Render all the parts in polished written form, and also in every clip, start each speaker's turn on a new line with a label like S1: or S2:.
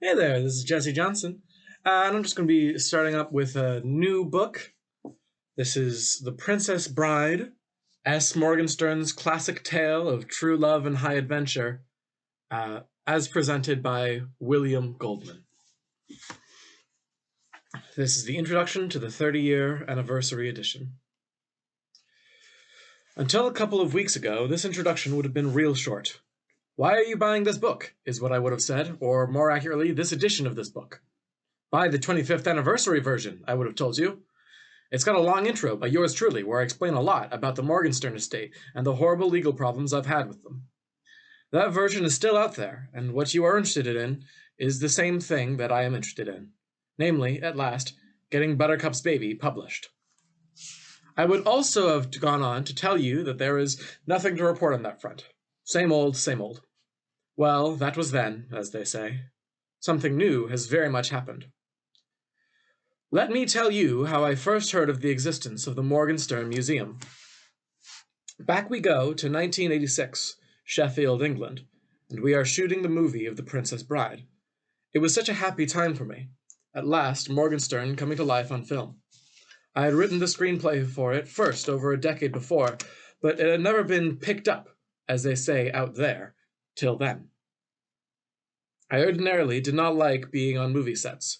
S1: Hey there, this is Jesse Johnson, and I'm just going to be starting up with a new book. This is The Princess Bride, S. Morgenstern's classic tale of true love and high adventure, as presented by William Goldman. This is the introduction to the 30-year anniversary edition. Until a couple of weeks ago, this introduction would have been real short. Why are you buying this book, is what I would have said, or more accurately, this edition of this book. Buy the 25th anniversary version, I would have told you. It's got a long intro by yours truly, where I explain a lot about the Morgenstern estate and the horrible legal problems I've had with them. That version is still out there, and what you are interested in is the same thing that I am interested in. Namely, at last, getting Buttercup's Baby published. I would also have gone on to tell you that there is nothing to report on that front. Same old, same old. Well, that was then, as they say. Something new has very much happened. Let me tell you how I first heard of the existence of the Morgenstern Museum. Back we go to 1986, Sheffield, England, and we are shooting the movie of The Princess Bride. It was such a happy time for me. At last, Morgenstern coming to life on film. I had written the screenplay for it first over a decade before, but it had never been picked up, as they say out there, till then. I ordinarily did not like being on movie sets.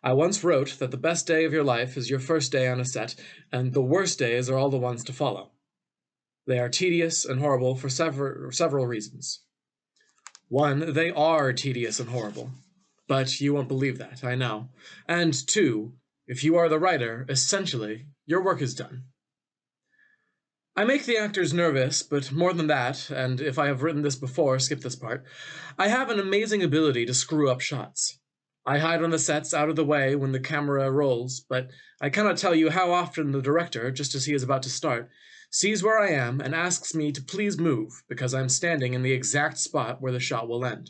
S1: I once wrote that the best day of your life is your first day on a set, and the worst days are all the ones to follow. They are tedious and horrible for several reasons. One, they are tedious and horrible. But you won't believe that, I know. And two, if you are the writer, essentially, your work is done. I make the actors nervous, but more than that, and if I have written this before, skip this part, I have an amazing ability to screw up shots. I hide on the sets out of the way when the camera rolls, but I cannot tell you how often the director, just as he is about to start, sees where I am and asks me to please move because I'm standing in the exact spot where the shot will end.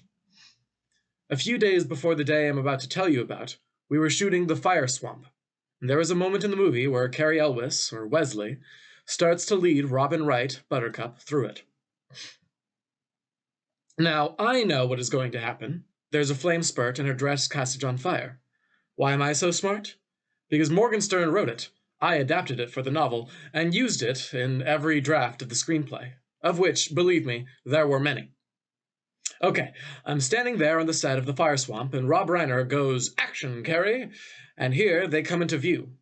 S1: A few days before the day I'm about to tell you about, we were shooting The Fire Swamp, and there is a moment in the movie where Cary Elwes, or Wesley, starts to lead Robin Wright, Buttercup, through it. Now, I know what is going to happen. There's a flame spurt and her dress catches on fire. Why am I so smart? Because Morgenstern wrote it. I adapted it for the novel, and used it in every draft of the screenplay, of which, believe me, there were many. Okay, I'm standing there on the set of The Fire Swamp, and Rob Reiner goes, "Action, Cary!" And here they come into view.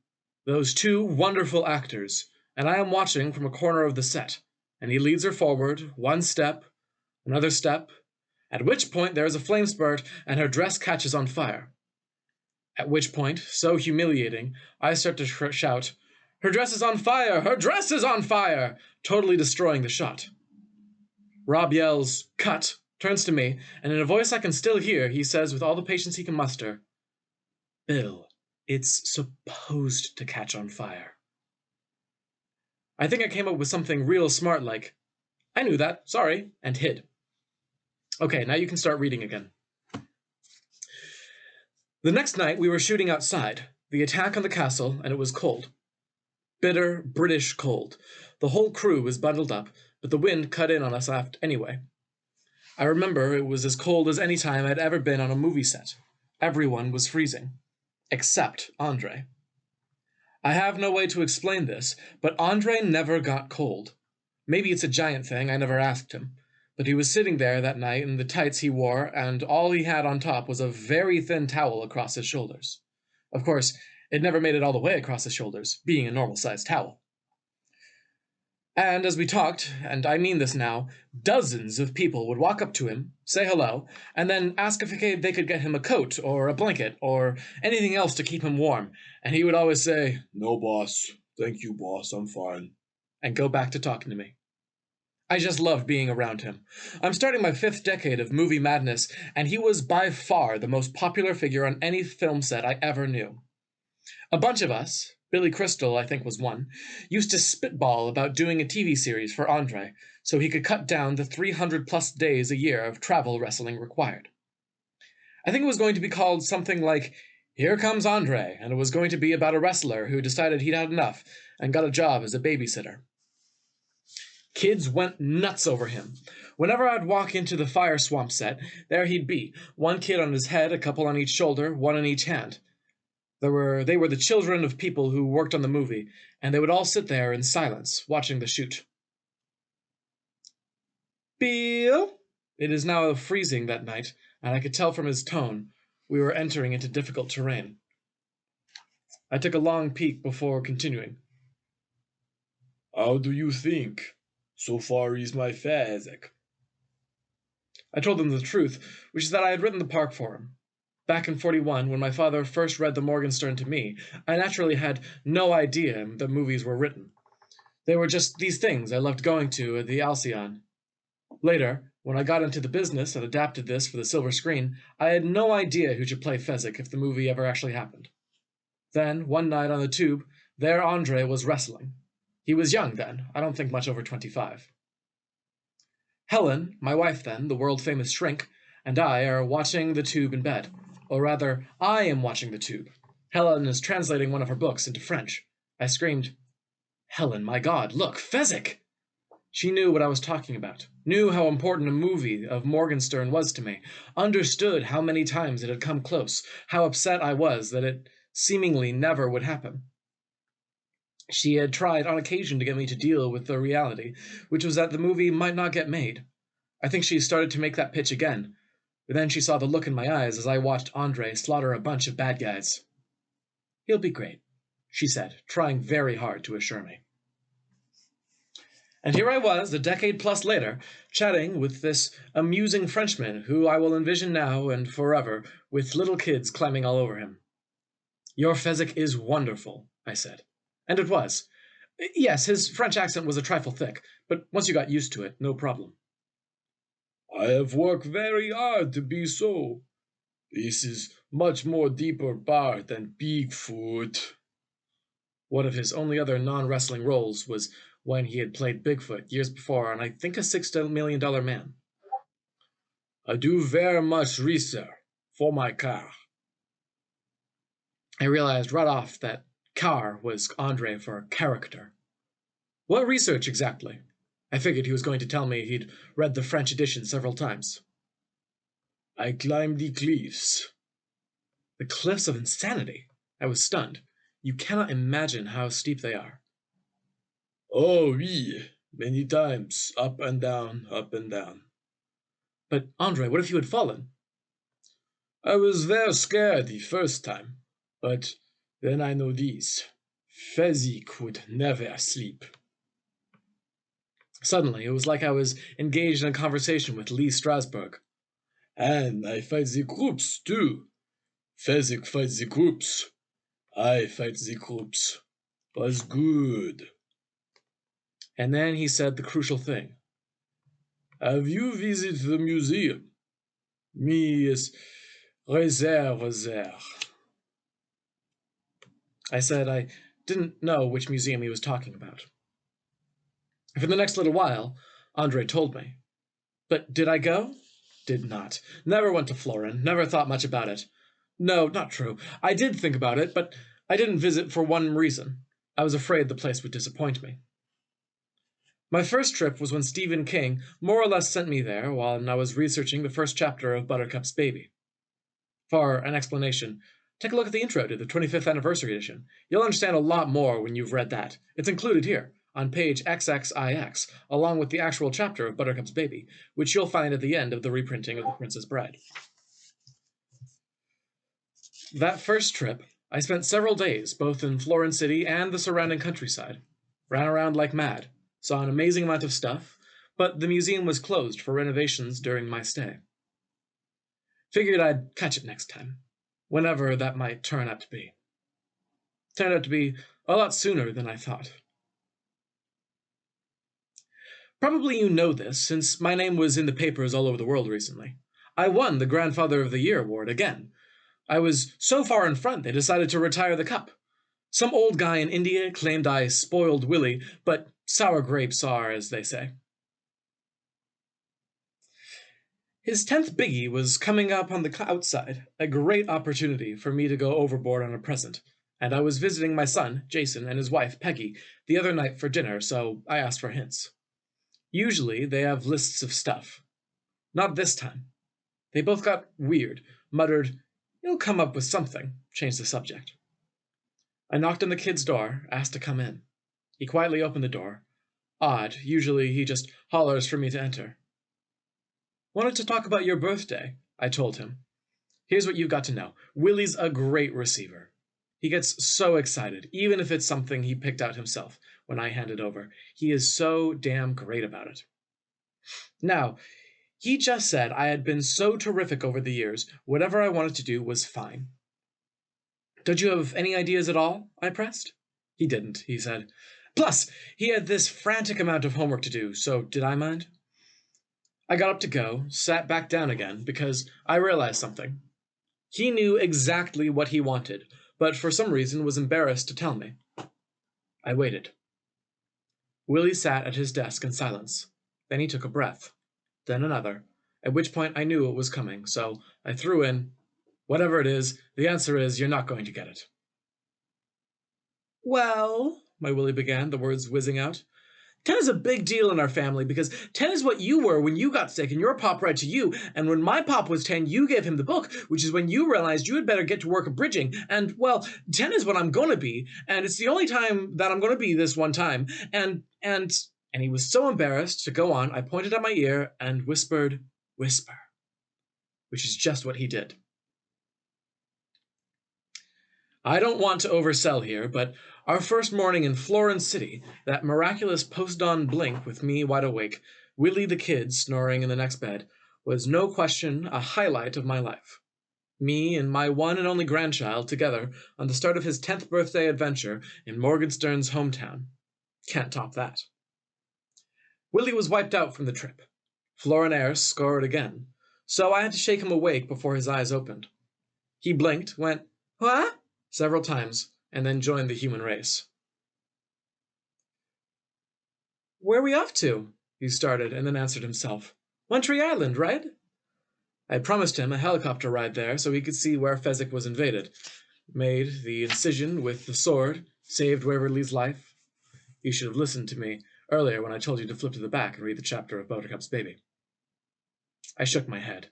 S1: Those two wonderful actors, and I am watching from a corner of the set, and he leads her forward, one step, another step, at which point there is a flame spurt and her dress catches on fire. At which point, so humiliating, I start to shout, "Her dress is on fire! Her dress is on fire!" totally destroying the shot. Rob yells, "Cut!" turns to me, and in a voice I can still hear, he says with all the patience he can muster, "Bill, it's supposed to catch on fire." I think I came up with something real smart like, "I knew that, sorry," and hid. Okay, now you can start reading again. The next night we were shooting outside, the attack on the castle, and it was cold. Bitter, British cold. The whole crew was bundled up, but the wind cut in on us aft anyway. I remember it was as cold as any time I'd ever been on a movie set. Everyone was freezing. Except Andre. I have no way to explain this, but Andre never got cold. Maybe it's a giant thing, I never asked him. But he was sitting there that night in the tights he wore, and all he had on top was a very thin towel across his shoulders. Of course, it never made it all the way across his shoulders, being a normal-sized towel. And as we talked, and I mean this now, dozens of people would walk up to him, say hello, and then ask if they could get him a coat or a blanket or anything else to keep him warm, and he would always say, "No, boss. Thank you, boss. I'm fine," and go back to talking to me. I just loved being around him. I'm starting my 5th decade of movie madness, and he was by far the most popular figure on any film set I ever knew. A bunch of us, Billy Crystal I think was one, used to spitball about doing a TV series for Andre, so he could cut down the 300-plus days a year of travel wrestling required. I think it was going to be called something like Here Comes Andre, and it was going to be about a wrestler who decided he'd had enough and got a job as a babysitter. Kids went nuts over him. Whenever I'd walk into the fire swamp set, there he'd be, one kid on his head, a couple on each shoulder, one in each hand. They were the children of people who worked on the movie, and they would all sit there in silence, watching the shoot. Bill? It is now freezing that night, and I could tell from his tone we were entering into difficult terrain. I took a long peek before continuing. How do you think? So far is my physic. I told him the truth, which is that I had written the part for him. Back in 41, when my father first read the Morgenstern to me, I naturally had no idea that movies were written. They were just these things I loved going to at the Alcyon. Later, when I got into the business and adapted this for the silver screen, I had no idea who should play Fezzik if the movie ever actually happened. Then, one night on the tube, there Andre was wrestling. He was young then, I don't think much over 25. Helen, my wife then, the world-famous shrink, and I are watching the tube in bed. Or rather, I am watching the tube. Helen is translating one of her books into French. I screamed, Helen, my God, look, Fezzik! She knew what I was talking about, knew how important a movie of Morgenstern was to me, understood how many times it had come close, how upset I was that it seemingly never would happen. She had tried on occasion to get me to deal with the reality, which was that the movie might not get made. I think she started to make that pitch again, but then she saw the look in my eyes as I watched Andre slaughter a bunch of bad guys. He'll be great, she said, trying very hard to assure me. And here I was, a decade plus later, chatting with this amusing Frenchman who I will envision now and forever with little kids climbing all over him. Your Fezzik is wonderful, I said. And it was. Yes, his French accent was a trifle thick, but once you got used to it, no problem. I have worked very hard to be so. This is much more deeper part than Bigfoot. One of his only other non-wrestling roles was when he had played Bigfoot years before on, I think, a $6 million man. I do very much research for my car. I realized right off that car was Andre for character. What research exactly? I figured he was going to tell me he'd read the French edition several times. I climbed the cliffs. The cliffs of insanity? I was stunned. You cannot imagine how steep they are. Oh, oui, many times, up and down, up and down. But, Andre, what if you had fallen? I was very scared the first time, but then I know this. Fezzik would never sleep. Suddenly, it was like I was engaged in a conversation with Lee Strasberg. And I fight the groups, too. Fezzik fights the groups. I fight the groups. Was good. And then he said the crucial thing. Have you visited the museum? Me is réserve there. I said I didn't know which museum he was talking about. For the next little while, Andre told me. But did I go? Did not. Never went to Florin, never thought much about it. No, not true. I did think about it, but I didn't visit for one reason. I was afraid the place would disappoint me. My first trip was when Stephen King more or less sent me there while I was researching the first chapter of Buttercup's Baby. For an explanation, take a look at the intro to the 25th anniversary edition. You'll understand a lot more when you've read that. It's included here, on page XXIX, along with the actual chapter of Buttercup's Baby, which you'll find at the end of the reprinting of The Princess Bride. That first trip, I spent several days both in Florin City and the surrounding countryside. Ran around like mad, saw an amazing amount of stuff, but the museum was closed for renovations during my stay. Figured I'd catch it next time, whenever that might turn out to be. Turned out to be a lot sooner than I thought. Probably you know this, since my name was in the papers all over the world recently. I won the Grandfather of the Year award again. I was so far in front they decided to retire the cup. Some old guy in India claimed I spoiled Willie, but sour grapes are, as they say. His 10th biggie was coming up on the outside, a great opportunity for me to go overboard on a present, and I was visiting my son, Jason, and his wife, Peggy, the other night for dinner, so I asked for hints. Usually, they have lists of stuff. Not this time. They both got weird, muttered, "You'll come up with something," changed the subject. I knocked on the kid's door, asked to come in. He quietly opened the door. Odd, usually he just hollers for me to enter. "Wanted to talk about your birthday," I told him. "Here's what you've got to know. Willie's a great receiver. He gets so excited, even if it's something he picked out himself, when I hand it over. He is so damn great about it. Now, he just said I had been so terrific over the years, whatever I wanted to do was fine." "Don't you have any ideas at all?" I pressed. He didn't, he said. Plus, he had this frantic amount of homework to do, so did I mind? I got up to go, sat back down again, because I realized something. He knew exactly what he wanted, but for some reason was embarrassed to tell me. I waited. Willie sat at his desk in silence. Then he took a breath. Then another, at which point I knew it was coming, so I threw in, "Whatever it is, the answer is you're not going to get it." "Well," my Willie began, the words whizzing out, "10 is a big deal in our family because 10 is what you were when you got sick and your pop read to you, and when my pop was 10, you gave him the book, which is when you realized you had better get to work bridging, and, well, 10 is what I'm going to be, and it's the only time that I'm going to be this one time, and he was so embarrassed to go on, I pointed at my ear and whispered, "Whisper," which is just what he did. I don't want to oversell here, but our first morning in Florence City, that miraculous post-dawn blink with me wide awake, Willie the kid snoring in the next bed, was no question a highlight of my life. Me and my one and only grandchild together on the start of his 10th birthday adventure in Morgenstern's hometown. Can't top that. Willie was wiped out from the trip. Florinaire scored again, so I had to shake him awake before his eyes opened. He blinked, went, "What?" several times, and then joined the human race. "Where are we off to?" he started, and then answered himself. "One Tree Island, right?" I promised him a helicopter ride there so he could see where Fezzik was invaded. Made the incision with the sword, saved Waverly's life. You should have listened to me earlier when I told you to flip to the back and read the chapter of Buttercup's baby. I shook my head.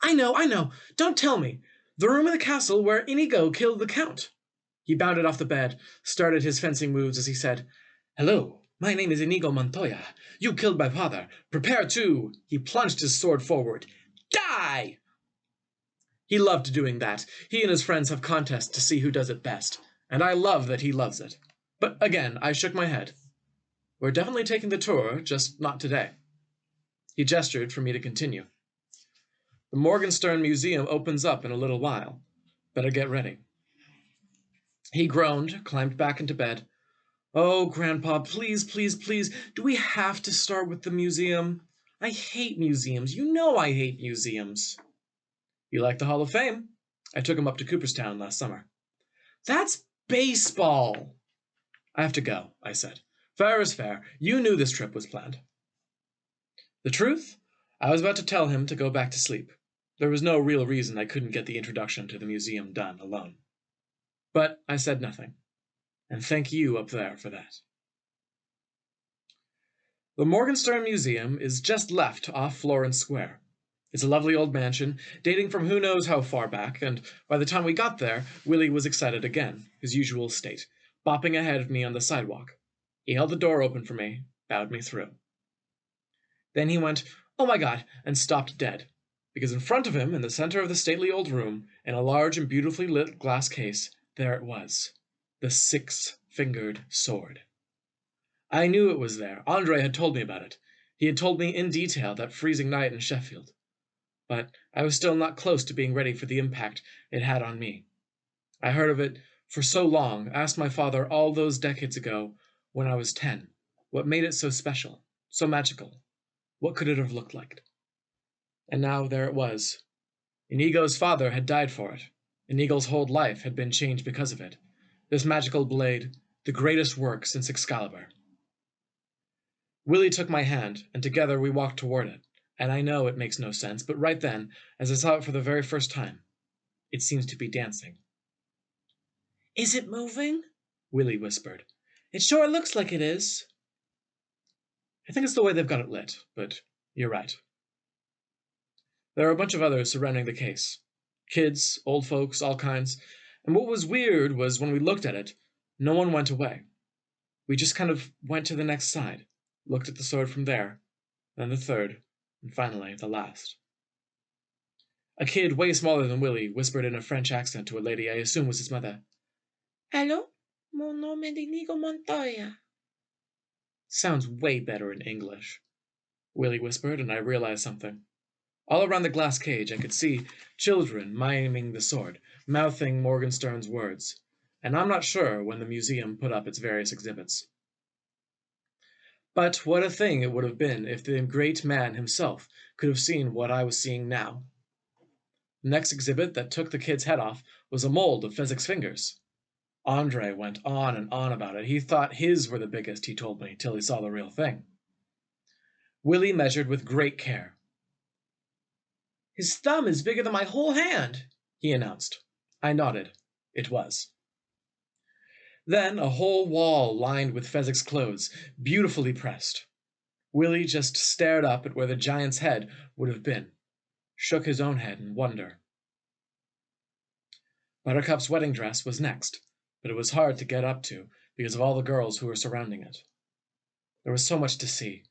S1: I know. Don't tell me. The room in the castle where Inigo killed the Count." He bounded off the bed, started his fencing moves as he said, "Hello, my name is Inigo Montoya. You killed my father. Prepare to—" He plunged his sword forward. "Die!" He loved doing that. He and his friends have contests to see who does it best, and I love that he loves it. But again, I shook my head. "We're definitely taking the tour, just not today." He gestured for me to continue. "The Morgenstern Museum opens up in a little while. Better get ready." He groaned, climbed back into bed. "Oh, Grandpa, please, do we have to start with the museum? I hate museums. You know I hate museums." "You like the Hall of Fame?" I took him up to Cooperstown last summer. "That's baseball." "I have to go," I said. "Fair is fair. You knew this trip was planned." The truth? I was about to tell him to go back to sleep. There was no real reason I couldn't get the introduction to the museum done alone. But I said nothing. And thank you up there for that. The Morgenstern Museum is just left off Florence Square. It's a lovely old mansion, dating from who knows how far back, and by the time we got there, Willie was excited again, his usual state, bopping ahead of me on the sidewalk. He held the door open for me, bowed me through. Then he went, "Oh my God," and stopped dead, because in front of him, in the center of the stately old room, in a large and beautifully lit glass case, there it was, the six-fingered sword. I knew it was there. Andre had told me about it. He had told me in detail that freezing night in Sheffield. But I was still not close to being ready for the impact it had on me. I heard of it for so long, asked my father all those decades ago when I was 10, what made it so special, so magical. What could it have looked like? And now there it was. Inigo's father had died for it. Inigo's whole life had been changed because of it. This magical blade, the greatest work since Excalibur. Willie took my hand, and together we walked toward it. And I know it makes no sense, but right then, as I saw it for the very first time, it seems to be dancing. "Is it moving?" Willie whispered. "It sure looks like it is." I think it's the way they've got it lit, but you're right. There are a bunch of others surrounding the case. Kids, old folks, all kinds. And what was weird was when we looked at it, no one went away. We just kind of went to the next side, looked at the sword from there, then the third, and finally the last. A kid way smaller than Willie whispered in a French accent to a lady I assume was his mother. Allô? Mon nom est Inigo Montoya. Sounds way better in English, Willie whispered, and I realized something. All around the glass cage I could see children miming the sword, mouthing Morgenstern's words, and I'm not sure when the museum put up its various exhibits. But what a thing it would have been if the great man himself could have seen what I was seeing now. The next exhibit that took the kid's head off was a mold of Fezzik's fingers. Andre went on and on about it. He thought his were the biggest, he told me, till he saw the real thing. Willie measured with great care. His thumb is bigger than my whole hand, he announced. I nodded. It was. Then a whole wall lined with Fezzik's clothes, beautifully pressed. Willie just stared up at where the giant's head would have been, shook his own head in wonder. Buttercup's wedding dress was next, but it was hard to get up to because of all the girls who were surrounding it. There was so much to see.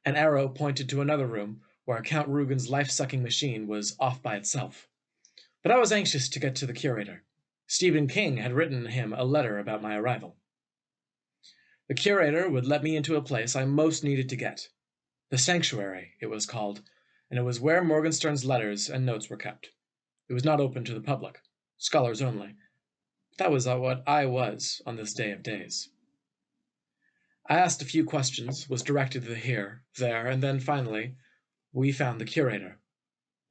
S1: An arrow pointed to another room where Count Rugen's life-sucking machine was off by itself. But I was anxious to get to the curator. Stephen King had written him a letter about my arrival. The curator would let me into a place I most needed to get. The Sanctuary, it was called, and it was where Morgenstern's letters and notes were kept. It was not open to the public, scholars only. That was what I was on this day of days. I asked a few questions, was directed to here, there, and then finally, we found the curator.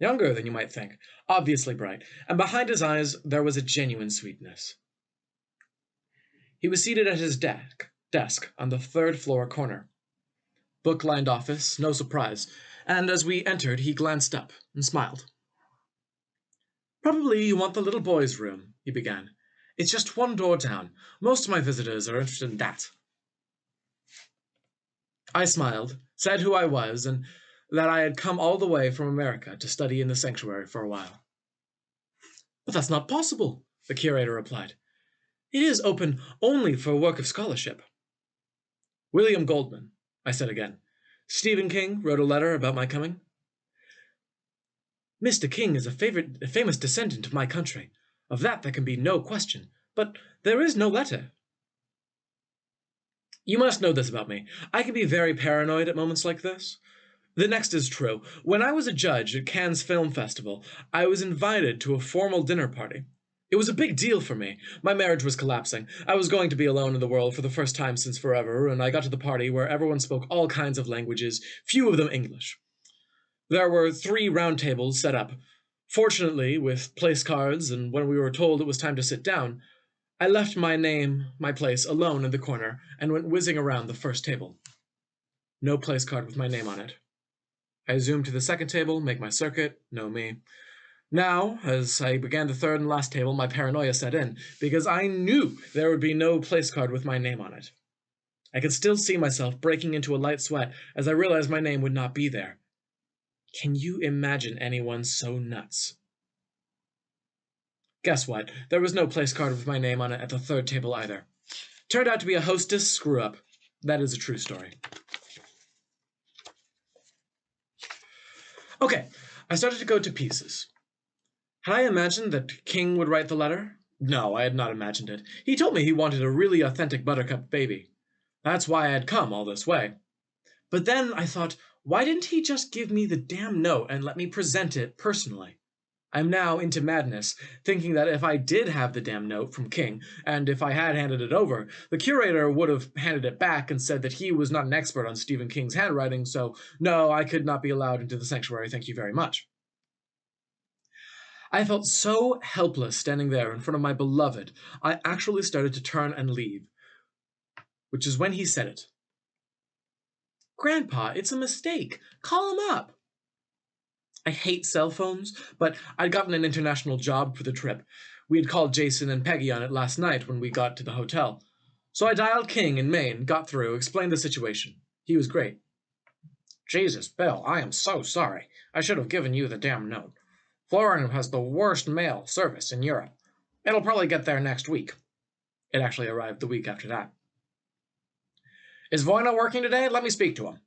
S1: Younger than you might think, obviously bright, and behind his eyes there was a genuine sweetness. He was seated at his desk on the third-floor corner. Book-lined office, no surprise, and as we entered he glanced up and smiled. Probably you want the little boy's room, he began. It's just one door down. Most of my visitors are interested in that. I smiled, said who I was, and that I had come all the way from America to study in the sanctuary for a while. But that's not possible, the curator replied. It is open only for work of scholarship. William Goldman, I said again. Stephen King wrote a letter about my coming. Mr. King is a famous descendant of my country. Of that there can be no question. But there is no letter. You must know this about me. I can be very paranoid at moments like this. The next is true. When I was a judge at Cannes Film Festival, I was invited to a formal dinner party. It was a big deal for me. My marriage was collapsing. I was going to be alone in the world for the first time since forever, and I got to the party where everyone spoke all kinds of languages, few of them English. There were 3 round tables set up, fortunately with place cards, and when we were told it was time to sit down, I left my place alone in the corner and went whizzing around the first table. No place card with my name on it. I zoomed to the second table, make my circuit, no me. Now, as I began the third and last table, my paranoia set in, because I knew there would be no place card with my name on it. I could still see myself breaking into a light sweat as I realized my name would not be there. Can you imagine anyone so nuts? Guess what? There was no place card with my name on it at the third table either. Turned out to be a hostess screw-up. That is a true story. Okay, I started to go to pieces. Had I imagined that King would write the letter? No, I had not imagined it. He told me he wanted a really authentic Buttercup baby. That's why I had come all this way. But then I thought, why didn't he just give me the damn note and let me present it personally? I'm now into madness, thinking that if I did have the damn note from King, and if I had handed it over, the curator would have handed it back and said that he was not an expert on Stephen King's handwriting, so no, I could not be allowed into the sanctuary, thank you very much. I felt so helpless standing there in front of my beloved, I actually started to turn and leave, which is when he said it. Grandpa, it's a mistake. Call him up. I hate cell phones, but I'd gotten an international job for the trip. We had called Jason and Peggy on it last night when we got to the hotel. So I dialed King in Maine, got through, explained the situation. He was great. Jesus, Bill, I am so sorry. I should have given you the damn note. Florin has the worst mail service in Europe. It'll probably get there next week. It actually arrived the week after that. Is Voyna working today? Let me speak to him.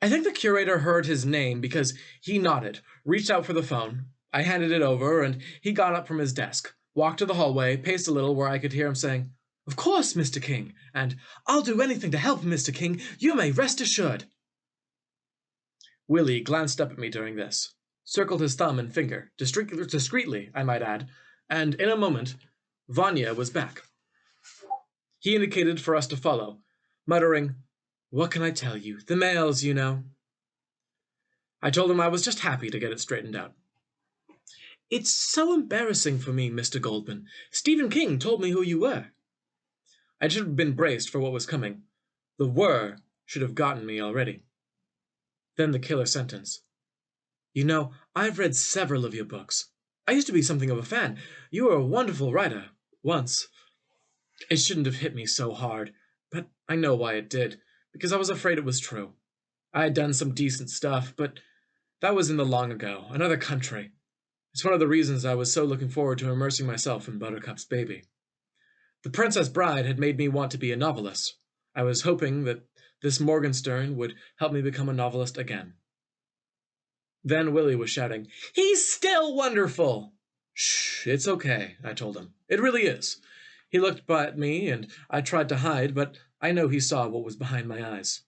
S1: I think the curator heard his name because he nodded, reached out for the phone. I handed it over, and he got up from his desk, walked to the hallway, paced a little where I could hear him saying, "Of course, Mr. King," and "I'll do anything to help, Mr. King. You may rest assured." Willie glanced up at me during this, circled his thumb and finger, discreetly, I might add, and in a moment, Vanya was back. He indicated for us to follow, muttering, "What can I tell you? The mails, you know." I told him I was just happy to get it straightened out. "It's so embarrassing for me, Mr. Goldman. Stephen King told me who you were." I should have been braced for what was coming. The "were" should have gotten me already. Then the killer sentence. "You know, I've read several of your books. I used to be something of a fan. You were a wonderful writer, once. It shouldn't have hit me so hard, but I know why it did, because I was afraid it was true. I had done some decent stuff, but that was in the long ago, another country. It's one of the reasons I was so looking forward to immersing myself in Buttercup's baby. The Princess Bride had made me want to be a novelist. I was hoping that this Morgenstern would help me become a novelist again." Then Willie was shouting, "He's still wonderful!" "Shh, it's okay," I told him. "It really is." He looked at me, and I tried to hide, but I know he saw what was behind my eyes.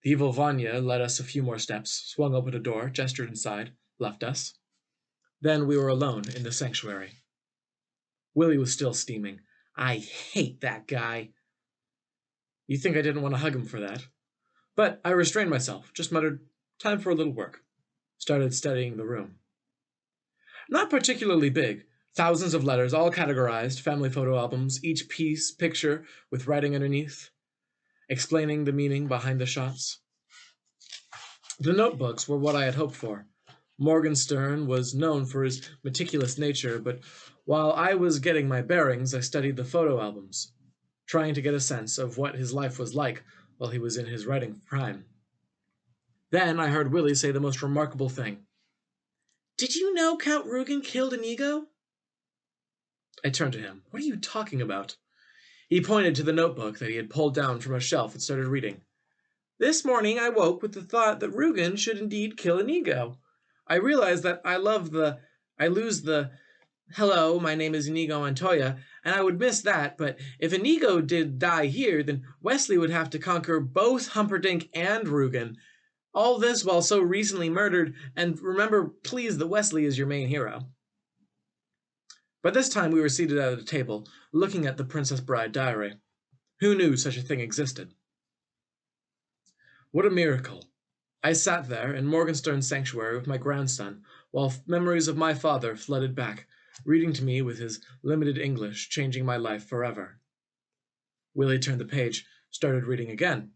S1: The evil Vanya led us a few more steps, swung open a door, gestured inside, left us. Then we were alone in the sanctuary. Willie was still steaming. "I hate that guy." You'd think I didn't want to hug him for that. But I restrained myself, just muttered, "Time for a little work." Started studying the room. Not particularly big. Thousands of letters, all categorized, family photo albums, each picture with writing underneath, explaining the meaning behind the shots. The notebooks were what I had hoped for. Morgenstern was known for his meticulous nature, but while I was getting my bearings, I studied the photo albums, trying to get a sense of what his life was like while he was in his writing prime. Then I heard Willie say the most remarkable thing. "Did you know Count Rugen killed Inigo?" I turned to him. "What are you talking about?" He pointed to the notebook that he had pulled down from a shelf and started reading. "This morning I woke with the thought that Rugen should indeed kill Inigo. I realized that I lose the, 'Hello, my name is Inigo Montoya,' and I would miss that, but if Inigo did die here, then Wesley would have to conquer both Humperdinck and Rugen. All this while so recently murdered, and remember, please, that Wesley is your main hero." By this time we were seated at a table, looking at the Princess Bride diary. Who knew such a thing existed? What a miracle. I sat there in Morgenstern's sanctuary with my grandson, while memories of my father flooded back, reading to me with his limited English, changing my life forever. Willie turned the page, started reading again.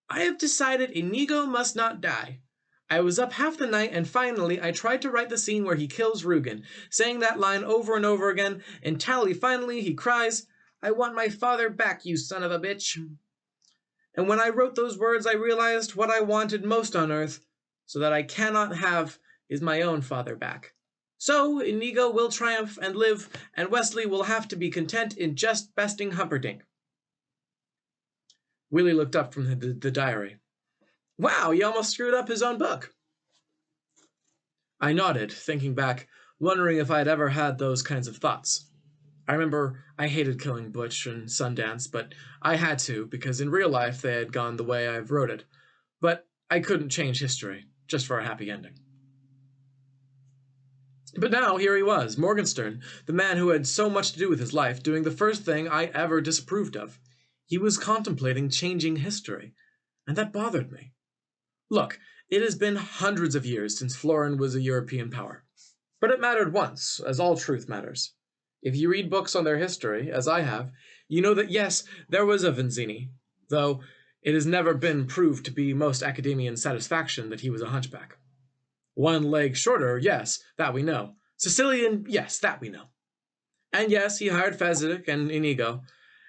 S1: "I have decided Inigo must not die. I was up half the night, and finally I tried to write the scene where he kills Rugen, saying that line over and over again, until finally he cries, 'I want my father back, you son of a bitch.' And when I wrote those words, I realized what I wanted most on earth, so that I cannot have, is my own father back. So Inigo will triumph and live, and Wesley will have to be content in just besting Humperdinck." Willie looked up from the diary. "Wow, he almost screwed up his own book." I nodded, thinking back, wondering if I had ever had those kinds of thoughts. I remember I hated killing Butch and Sundance, but I had to, because in real life they had gone the way I wrote it. But I couldn't change history, just for a happy ending. But now here he was, Morgenstern, the man who had so much to do with his life, doing the first thing I ever disapproved of. He was contemplating changing history, and that bothered me. Look, it has been hundreds of years since Florin was a European power. But it mattered once, as all truth matters. If you read books on their history, as I have, you know that yes, there was a Vanzini, though it has never been proved to be most academian satisfaction that he was a hunchback. One leg shorter, yes, that we know. Sicilian, yes, that we know. And yes, he hired Fezzik and Inigo,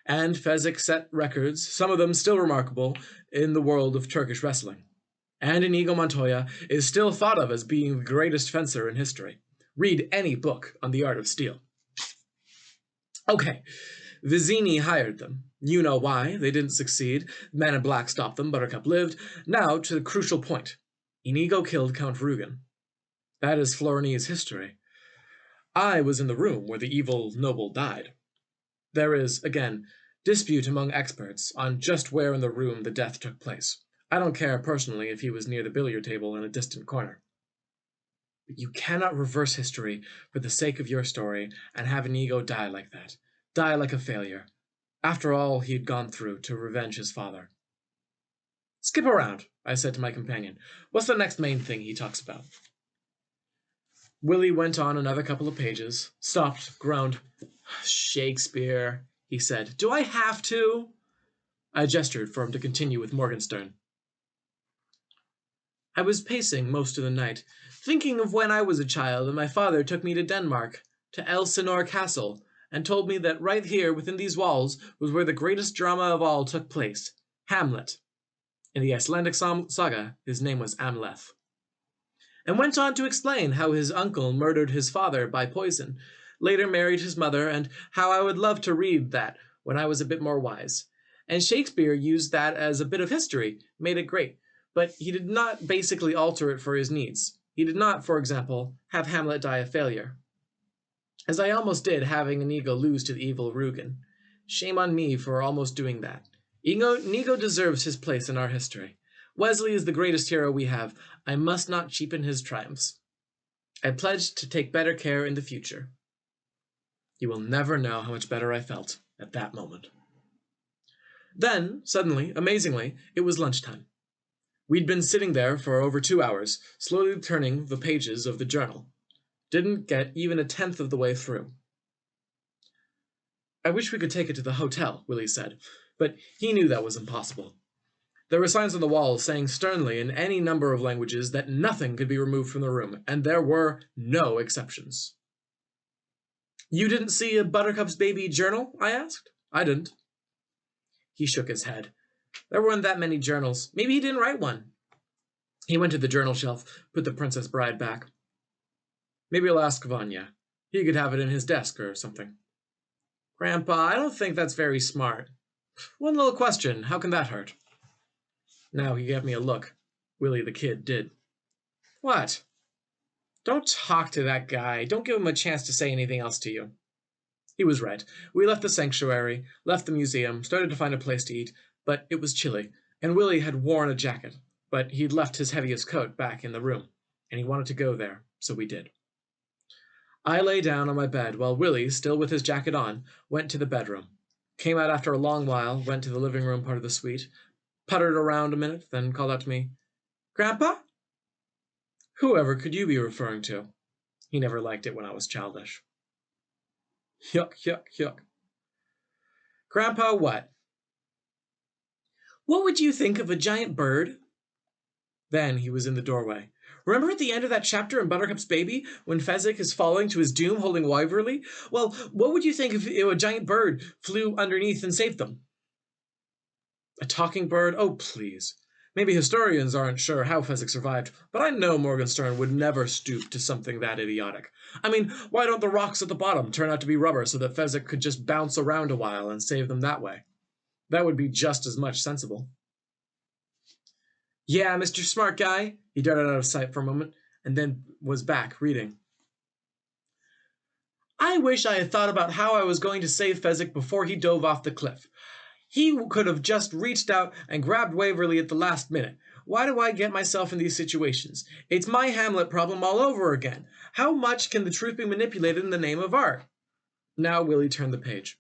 S1: and Fezzik set records, some of them still remarkable, in the world of Turkish wrestling. And Inigo Montoya is still thought of as being the greatest fencer in history. Read any book on the art of steel. Okay, Vizzini hired them. You know why. They didn't succeed. Man in Black stopped them. Buttercup lived. Now to the crucial point. Inigo killed Count Rugen. That is Florini's history. I was in the room where the evil noble died. There is, again, dispute among experts on just where in the room the death took place. I don't care personally if he was near the billiard table in a distant corner. But you cannot reverse history for the sake of your story and have Inigo die like that. Die like a failure. After all he had gone through to revenge his father. Skip around, I said to my companion. What's the next main thing he talks about? Willie went on another couple of pages, stopped, groaned. Shakespeare, he said. Do I have to? I gestured for him to continue with Morgenstern. I was pacing most of the night, thinking of when I was a child and my father took me to Denmark, to Elsinore Castle, and told me that right here within these walls was where the greatest drama of all took place, Hamlet. In the Icelandic saga, his name was Amleth. And went on to explain how his uncle murdered his father by poison, later married his mother, and how I would love to read that when I was a bit more wise. And Shakespeare used that as a bit of history, made it great, but he did not basically alter it for his needs. He did not, for example, have Hamlet die a failure, as I almost did having Inigo lose to the evil Rugen. Shame on me for almost doing that. Inigo deserves his place in our history. Wesley is the greatest hero we have. I must not cheapen his triumphs. I pledged to take better care in the future. You will never know how much better I felt at that moment. Then, suddenly, amazingly, it was lunchtime. We'd been sitting there for over 2 hours, slowly turning the pages of the journal. Didn't get even a tenth of the way through. I wish we could take it to the hotel, Willie said, but he knew that was impossible. There were signs on the walls saying sternly in any number of languages that nothing could be removed from the room, and there were no exceptions. You didn't see a Buttercup's baby journal? I asked. I didn't. He shook his head. There weren't that many journals. Maybe he didn't write one. He went to the journal shelf, put the Princess Bride back. Maybe I'll ask Vanya. He could have it in his desk or something. Grandpa, I don't think that's very smart. One little question. How can that hurt? Now he gave me a look. Willie the kid did. What? Don't talk to that guy. Don't give him a chance to say anything else to you. He was right. We left the sanctuary, left the museum, started to find a place to eat, but it was chilly, and Willie had worn a jacket, but he'd left his heaviest coat back in the room, and he wanted to go there, so we did. I lay down on my bed while Willie, still with his jacket on, went to the bedroom. Came out after a long while, went to the living room part of the suite, puttered around a minute, then called out to me, Grandpa? Whoever could you be referring to? He never liked it when I was childish. Yuck, yuck, yuck. Grandpa, what? What would you think of a giant bird? Then he was in the doorway. Remember at the end of that chapter in Buttercup's Baby, when Fezzik is falling to his doom holding Waverly? Well, what would you think if a giant bird flew underneath and saved them? A talking bird? Oh, please. Maybe historians aren't sure how Fezzik survived, but I know Morgenstern would never stoop to something that idiotic. I mean, why don't the rocks at the bottom turn out to be rubber so that Fezzik could just bounce around a while and save them that way? That would be just as much sensible. Yeah, Mr. Smart Guy. He darted out of sight for a moment, and then was back, reading. I wish I had thought about how I was going to save Fezzik before he dove off the cliff. He could have just reached out and grabbed Waverly at the last minute. Why do I get myself in these situations? It's my Hamlet problem all over again. How much can the truth be manipulated in the name of art? Now Willie turned the page.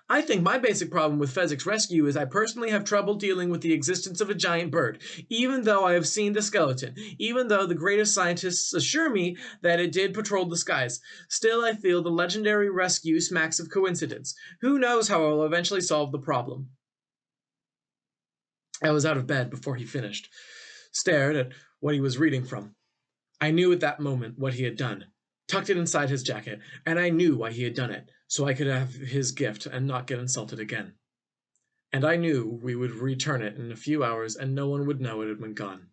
S1: I think my basic problem with Fezzik's rescue is I personally have trouble dealing with the existence of a giant bird, even though I have seen the skeleton, even though the greatest scientists assure me that it did patrol the skies. Still, I feel the legendary rescue smacks of coincidence. Who knows how I will eventually solve the problem? I was out of bed before he finished, stared at what he was reading from. I knew at that moment what he had done, tucked it inside his jacket, and I knew why he had done it, so I could have his gift and not get insulted again. and I knew we would return it in a few hours and no one would know it had been gone.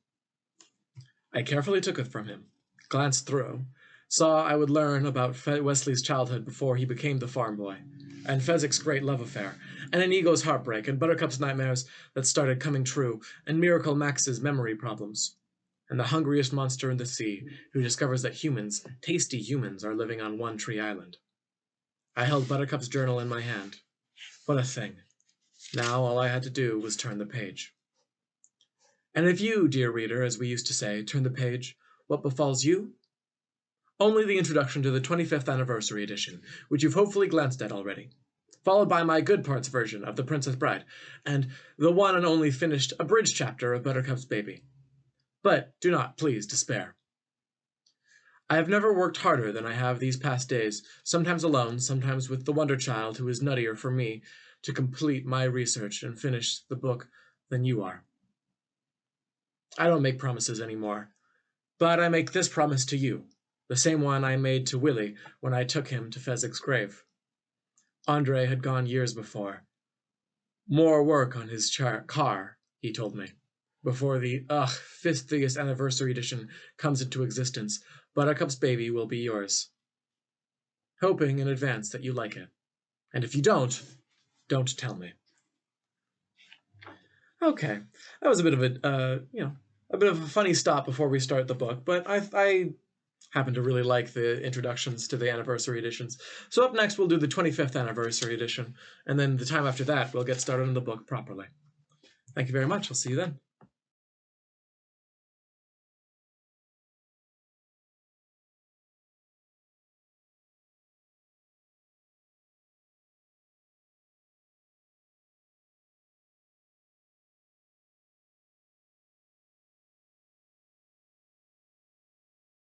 S1: I carefully took it from him, glanced through, saw I would learn about Wesley's childhood before he became the farm boy, and Fezzik's great love affair, and Inigo's heartbreak, and Buttercup's nightmares that started coming true, and Miracle Max's memory problems, and the hungriest monster in the sea who discovers that humans, tasty humans, are living on One Tree Island. I held Buttercup's journal in my hand. What a thing. Now all I had to do was turn the page. And if you, dear reader, as we used to say, turn the page, what befalls you? Only the introduction to the 25th anniversary edition, which you've hopefully glanced at already, followed by my good parts version of The Princess Bride, and the one and only finished abridged chapter of Buttercup's Baby. But do not, please, despair. I have never worked harder than I have these past days, sometimes alone, sometimes with the Wonder Child, who is nuttier for me, to complete my research and finish the book than you are. I don't make promises anymore, but I make this promise to you, the same one I made to Willie when I took him to Fezzik's grave. Andre had gone years before. More work on his car, he told me, before the 50th anniversary edition comes into existence. Buttercup's Baby will be yours. Hoping in advance that you like it. And if you don't tell me. Okay, that was a bit of a funny stop before we start the book, but I happen to really like the introductions to the anniversary editions. So up next we'll do the 25th anniversary edition, and then the time after that we'll get started on the book properly. Thank you very much. I'll see you then.